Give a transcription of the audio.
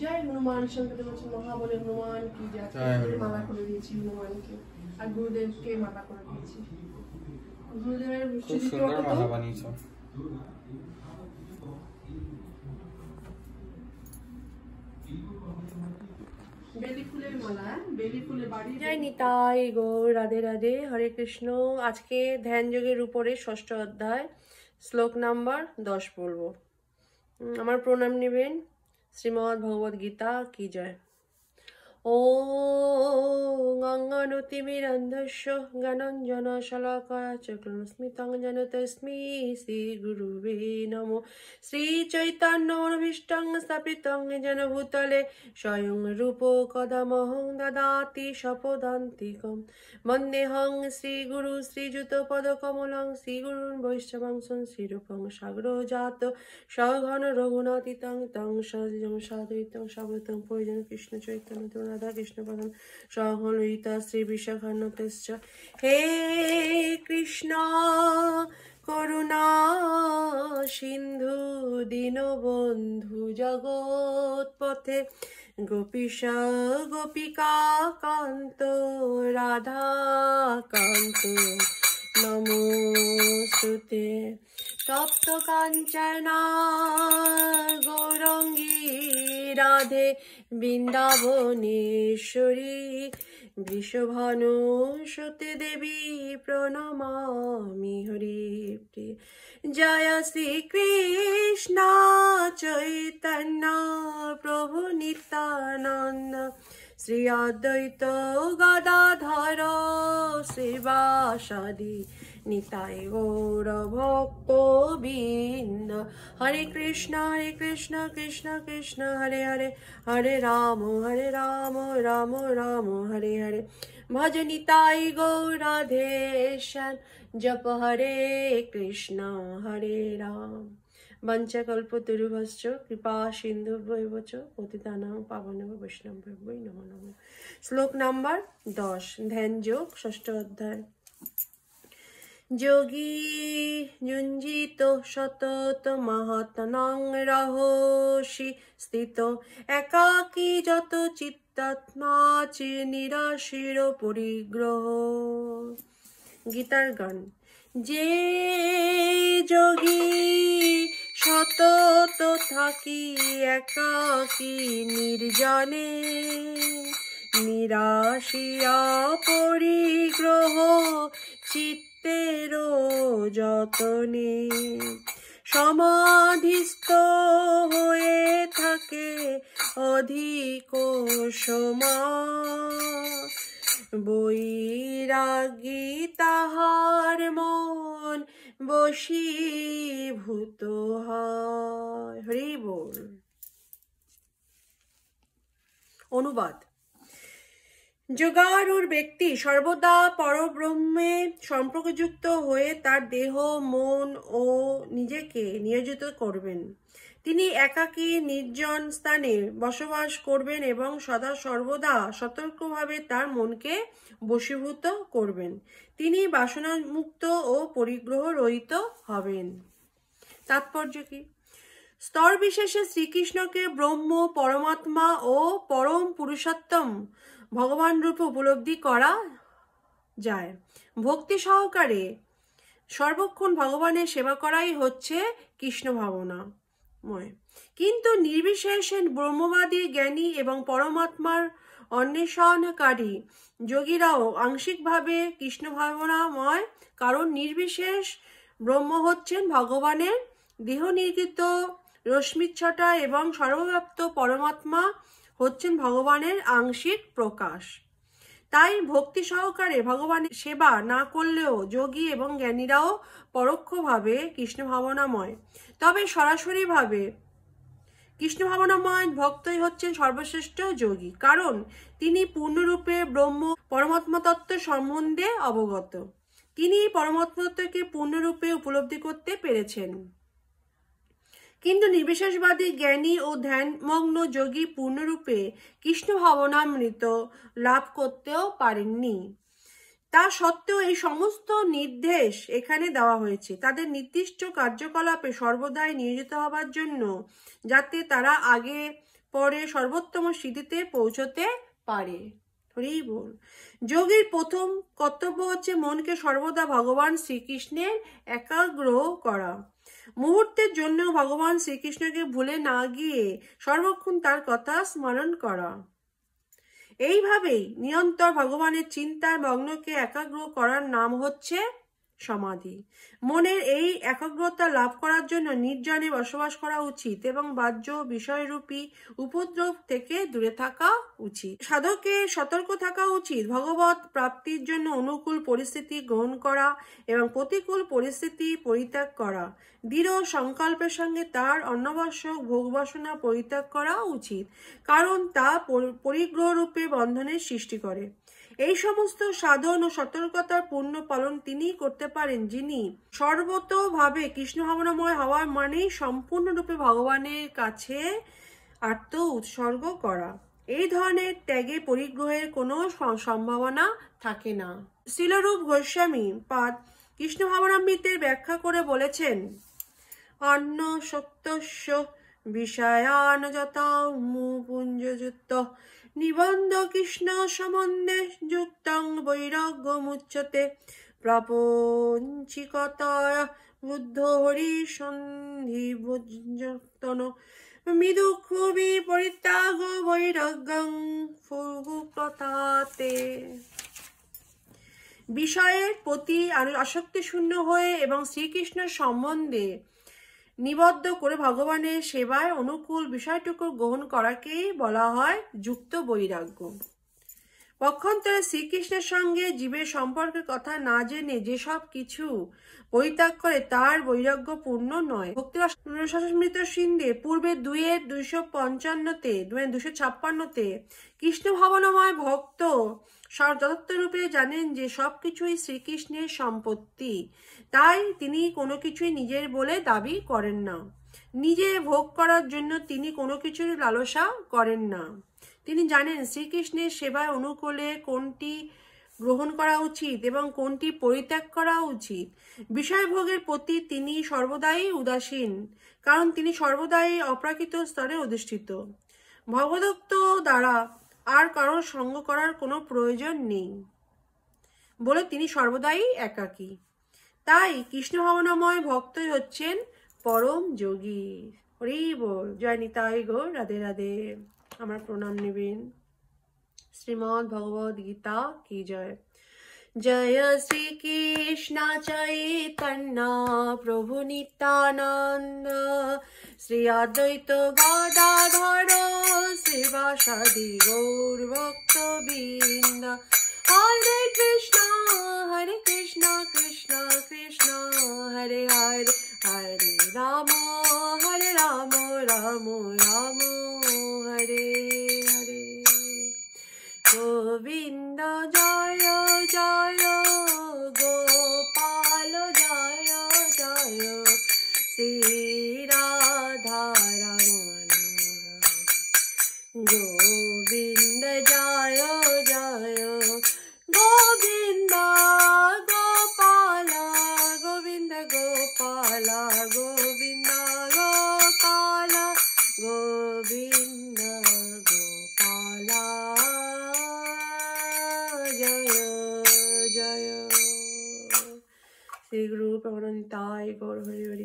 জয় হনুমান শঙ্কর মহাবলী হনুমান কি জয়। মালা করে দিয়েছি হনুমানকে আর গুরুদেবকে মালা করে দিয়েছি। গুরুদেবের খুব সুন্দর মালা বানিয়েছো। জয় নিতাই গৌর, রাধে রাধে, হরে কৃষ্ণ। আজকে ধ্যান যোগের উপরে 6ষ্ঠ অধ্যায় শ্লোক নাম্বার 10 বলবো। আমার প্রণাম নেবেন। শ্রীমদ্ ভগবদ গীতা কি জয়। ॐ अङ्गनुतिमिरन्धस्य ज्ञानञ्जनशलाकया चक्षुस्मितं येन तस्मै श्रीगुरुवे नमो। श्रीचैतन्यमनोभीष्टं स्थापितं येन भूतले स्वयं रूपो कदमहं ददाति स्वपदान्तिकं। वन्देऽहं श्रीगुरु श्रीयुतपदकमलं श्रीगुरुन् वैष्णवं श्रीरूपं साग्रजात सघन रघुनाथितं तं सजं साद्वैतं सावधूतं परिजन कृष्ण चैतन्य राधा कृष्ण पदं सहगणललिता श्री विशाखान्वितश्च। हे कृष्ण करुणा सिन्धु दीनबन्धु जगत्पथे गोपीश गोपिका कान्त राधा कान्त नमोस्तुते। तप्त काञ्चना गौरंगी राधे वृन्दावनेश्वरी वृषभानुसुते देवी प्रणमामि हरिप्रिये। जय श्री कृष्ण चैतन्य प्रभु नित्यानंद श्री अद्वैत गदाधर श्रीवासादि निताय गौर भक्तवृन्द। हरे कृष्ण कृष्ण कृष्ण हरे हरे, हरे राम राम राम हरे हरे। भज निताय गौर राधेश्याम, जप हरे कृष्ण हरे राम। वंशकल्पतरुभ्यश्च कृपा सिन्धुभ्येव च पतितानां पावनेभ्यो वैष्णवेभ्यो नमो नमः। श्लोक नंबर 10 ध्यान योग 6ষ্ঠ अध्याय। যোগী যুঞ্জিত সতত মহাত্মনং রহসি স্থিত একাকী যত চিত্তাত্মাচি নিরাশির পরিগ্রহ। গীতার গান। যে যোগী সতত থাকি একাকী নির্জনে নিরাশিয়া পরিগ্রহ চিত্তেরো যতনে সমাধিস্থ হয়ে থাকে অধিক সময় বৈরাগী তাহার মন বশীভূত হয়। হরি বল। অনুবাদ। যোগারূঢ় ব্যক্তি সর্বদা পরব্রহ্মে সম্পর্কযুক্ত হয়ে তার দেহ মন ও নিজেকে নিয়োজিত করবেন। তিনি একাকী নির্জন স্থানে বসবাস করবেন এবং সদা সর্বদা সতর্কভাবে তার মনকে বশীভূত করবেন। তিনি বাসনামুক্ত ও পরিগ্রহ রহিত হবেন। তাৎপর্য কি? স্তর বিশেষে শ্রীকৃষ্ণকে ব্রহ্ম পরমাত্মা ও পরম পুরুষোত্তম ভগবান রূপে উপলব্ধি করা যায়। ভক্তি সহকারে সর্বক্ষণ ভগবানের সেবা করাই হচ্ছে কৃষ্ণ ভাবনাময়। কিন্তু নির্বিশেষে ব্রহ্মবাদী জ্ঞানী এবং পরমাত্মার অন্বেষণকারী যোগীরাও আংশিকভাবে কৃষ্ণ ভাবনাময়, কারণ নির্বিশেষ ব্রহ্ম হচ্ছেন ভগবানের দেহনির্গত রশ্মিচ্ছটা এবং সর্বব্যাপ্ত পরমাত্মা হচ্ছেন ভগবানের আংশিক প্রকাশ। তাই ভক্তি সহকারে ভগবানের সেবা না করলেও যোগী এবং জ্ঞানীরাও পরোক্ষভাবে কৃষ্ণ ভাবনাময়। তবে সরাসরিভাবে কৃষ্ণ ভাবনাময় ভক্তই হচ্ছেন সর্বশ্রেষ্ঠ যোগী, কারণ তিনি পূর্ণরূপে ব্রহ্ম পরমাত্মা তত্ত্ব সম্বন্ধে অবগত। তিনি পরমাত্মা তত্ত্বকে পূর্ণরূপে উপলব্ধি করতে পেরেছেন। কিন্তু নির্বিশেষবাদী জ্ঞানী ও ধ্যানমগ্ন যোগী পূর্ণরূপে কৃষ্ণ ভাবনামৃত লাভ করতেও পারেননি। তা সত্ত্বেও এই সমস্ত নির্দেশ এখানে দেওয়া হয়েছে তাদের নির্দিষ্ট কার্যকলাপে সর্বদাই নিয়োজিত হবার জন্য, যাতে তারা আগে পরে সর্বোত্তম সিদ্ধিতে পৌঁছতে পারে। হরি বল। যোগীর প্রথম কর্তব্য হচ্ছে মনকে সর্বদা ভগবান শ্রীকৃষ্ণের একাগ্র করা। মুহূর্তের জন্য ভগবান শ্রীকৃষ্ণকে ভুলে না গিয়ে সর্বক্ষণ তার কথা স্মরণ করা। এইভাবেই নিরন্তর ভগবানের চিন্তায় মগ্নকে একাগ্র করার নাম হচ্ছে সমাধি। মনের এই একাগ্রতা লাভ করার জন্য নির্জনে বসবাস করা উচিত এবং বাহ্য বিষয়রূপী উপদ্রব থেকে দূরে থাকা উচিত। সাধকের সতর্ক থাকা উচিত ভগবত প্রাপ্তির জন্য অনুকূল পরিস্থিতি গ্রহণ করা এবং প্রতিকূল পরিস্থিতি পরিত্যাগ করা। দৃঢ় সংকল্পের সঙ্গে তার অন্নবশ্যক ভোগবাসনা পরিত্যাগ করা উচিত, কারণ তা পরিগ্রহ রূপে বন্ধনের সৃষ্টি করে। এই সমস্ত সাধন ও সতর্কতার পূর্ণ পালন তিনিই করতে পারেন, যিনি সর্বতোভাবে কৃষ্ণ ভাবনাময় হওয়া মানেই সম্পূর্ণরূপে ভগবানের কাছে আত্ম উৎসর্গ করা। এই ধরনের ত্যাগে পরিগ্রহের কোনো সম্ভাবনা থাকে না। শ্রীলরূপ গোস্বামী পাদ কৃষ্ণ ভাবনামৃতের ব্যাখ্যা করে বলেছেন, অন্ন সত্যস্য বিষয়ান যথা মুপুঞ্জযুক্ত নিবন্ধ কৃষ্ণ সম্বন্ধে যুক্তং বৈরাগ্যমুচ্যতে প্রাপঞ্চিকতয়া বুদ্ধ হরি সন্ধিভুজতন মৃদুক্ষ বিপরিত্যাগ বৈরাগ্যং ফুগুপ্রতাতে। বিষয়ের প্রতি আসক্তি শূন্য হয়ে এবং শ্রীকৃষ্ণের সম্বন্ধে নিবদ্ধ করে ভগবানের সেবায় অনুকূল বিষয়টুকু গ্রহণ করাকেই বলা হয় যুক্ত বৈরাগ্য। পক্ষান্তরে শ্রীকৃষ্ণের সঙ্গে জীবের সম্পর্কের কথা না জেনে যেসব কিছু পরিত্যাগ করে তার বৈরাগ্য পূর্ণ নয়। ভক্তিরসামৃত সিন্ধে পূর্বে 256তে কৃষ্ণ ভাবনাময় ভক্ত যথার্থ রূপে জানেন যে সবকিছুই শ্রীকৃষ্ণের সম্পত্তি, তাই তিনি কোনো কিছুই নিজের বলে দাবি করেন না। নিজে ভোগ করার জন্য তিনি কোনো কিছুর লালসা করেন না। তিনি জানেন শ্রীকৃষ্ণের সেবায় অনুকূলে কোনটি গ্রহণ করা উচিত এবং কোনটি পরিত্যাগ করা উচিত। বিষয়ভোগের প্রতি তিনি সর্বদাই উদাসীন, কারণ তিনি সর্বদাই অপ্রাকৃত স্তরে অধিষ্ঠিত। ভগবদ্ভক্ত দ্বারা আর কারোর সঙ্গ করার কোনো প্রয়োজন নেই বলে তিনি সর্বদাই একাকী। তাই কৃষ্ণ ভাবনাময় ভক্তই হচ্ছেন পরম যোগী। হরি বল। জয় নিতাই গৌর। রাধে রাধে। আমার প্রণাম নেবেন। শ্রীমদ্ ভগবদ গীতা কি জয়। জয় শ্রী কৃষ্ণ চৈতন্য প্রভু নিত্যানন্দ শ্রী অদ্বৈত গদাধর শ্রীবাসাদি গৌর ভক্তবৃন্দ। হরে কৃষ্ণ কৃষ্ণ কৃষ্ণ হরে হরে, হরে রাম রাম রাম হরে হরে। গোবিন্দ জয় জয় গোপাল জয় জয় শ্রী রাধা রমণ। গোবিন্দ জয় জয় গোবিন্দ গোপাল গোবিন্দ গোপাল গোবিন্দ গোপাল গোবিন্দ গোপাল জয় জয়। শ্রী গুরু প্রেমানন্দ নিতাই গৌর হরি।